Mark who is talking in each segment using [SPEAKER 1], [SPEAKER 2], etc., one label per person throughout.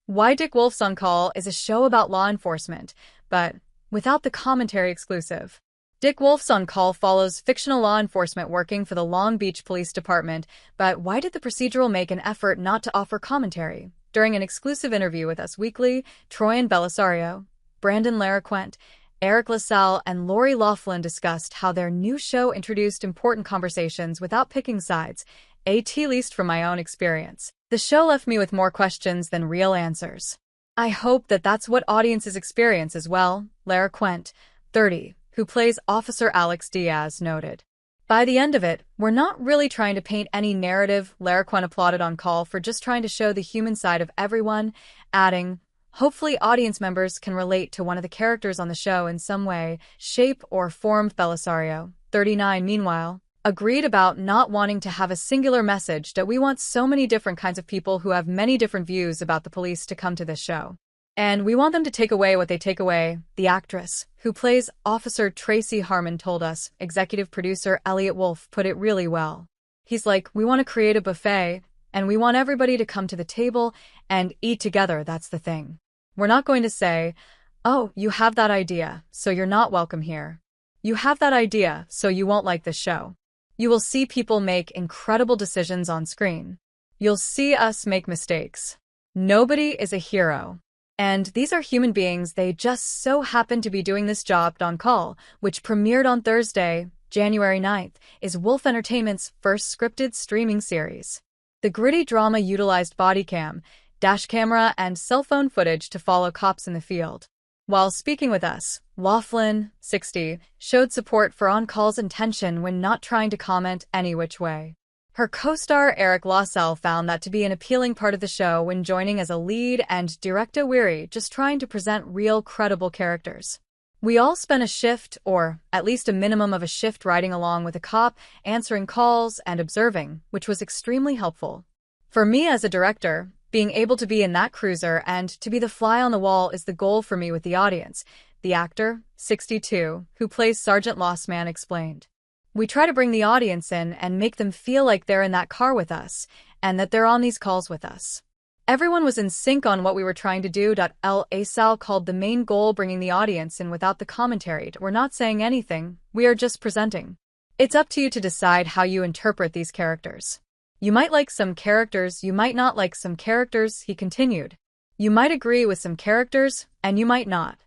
[SPEAKER 1] Why Dick Wolf's On Call is a show about law enforcement, but without the commentary exclusive. Dick Wolf's On Call follows fictional law enforcement working for the Long Beach Police Department, but why did the procedural make an effort not to offer commentary? During an exclusive interview with Us Weekly, Troyan Bellisario, Brandon Laraquent, Eric LaSalle, and Lori Loughlin discussed how their new show introduced important conversations without picking sides, at least from my own experience. The show left me with more questions than real answers. I hope that that's what audiences experience as well, Laraquent, 30, who plays Officer Alex Diaz, noted. By the end of it, we're not really trying to paint any narrative. Laraquent applauded On Call for just trying to show the human side of everyone, adding, hopefully audience members can relate to one of the characters on the show in some way, shape, or form. Bellisario, 39, meanwhile, agreed about not wanting to have a singular message, that we want so many different kinds of people who have many different views about the police to come to this show. And we want them to take away what they take away. The actress, who plays Officer Tracy Harmon, told us. Executive producer Elliot Wolf put it really well. He's like, we want to create a buffet, and we want everybody to come to the table and eat together. That's the thing. We're not going to say, oh, you have that idea, so you're not welcome here. You have that idea, so you won't like this show. You will see people make incredible decisions on screen. You'll see us make mistakes. Nobody is a hero. And these are human beings, they just so happen to be doing this job. On Call, which premiered on Thursday, January 9th, is Wolf Entertainment's first scripted streaming series. The gritty drama utilized bodycam, dash camera, and cell phone footage to follow cops in the field. While speaking with Us, Loughlin, 60, showed support for On Call's intention when not trying to comment any which way. Her co-star Eric LaSalle found that to be an appealing part of the show when joining as a lead, and director weary just trying to present real, credible characters. We all spent a shift, or at least a minimum of a shift, riding along with a cop, answering calls, and observing, which was extremely helpful. For me as a director, being able to be in that cruiser and to be the fly on the wall is the goal for me with the audience, the actor, 62, who plays Sergeant Lossman, explained. We try to bring the audience in and make them feel like they're in that car with us, and that they're on these calls with us. Everyone was in sync on what we were trying to do. LaSalle called the main goal bringing the audience in without the commentary. We're not saying anything, we are just presenting. It's up to you to decide how you interpret these characters. You might like some characters, you might not like some characters, he continued. You might agree with some characters, and you might not.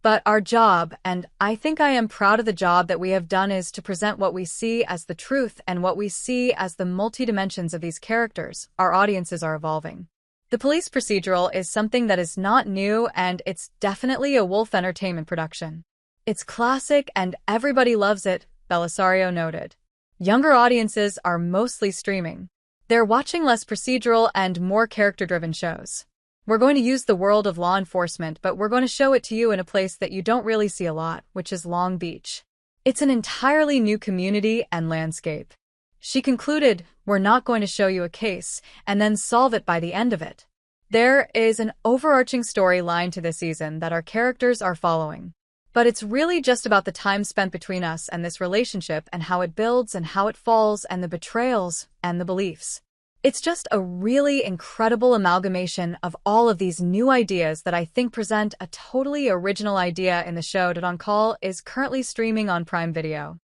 [SPEAKER 1] But our job, and I think I am proud of the job that we have done, is to present what we see as the truth and what we see as the multi-dimensions of these characters. Our audiences are evolving. The police procedural is something that is not new, and it's definitely a Wolf Entertainment production. It's classic and everybody loves it, Bellisario noted. Younger audiences are mostly streaming. They're watching less procedural and more character-driven shows. We're going to use the world of law enforcement, but we're going to show it to you in a place that you don't really see a lot, which is Long Beach. It's an entirely new community and landscape. She concluded, we're not going to show you a case and then solve it by the end of it. There is an overarching storyline to this season that our characters are following. But it's really just about the time spent between us and this relationship and how it builds and how it falls and the betrayals and the beliefs. It's just a really incredible amalgamation of all of these new ideas that I think present a totally original idea in the show. On Call is currently streaming on Prime Video.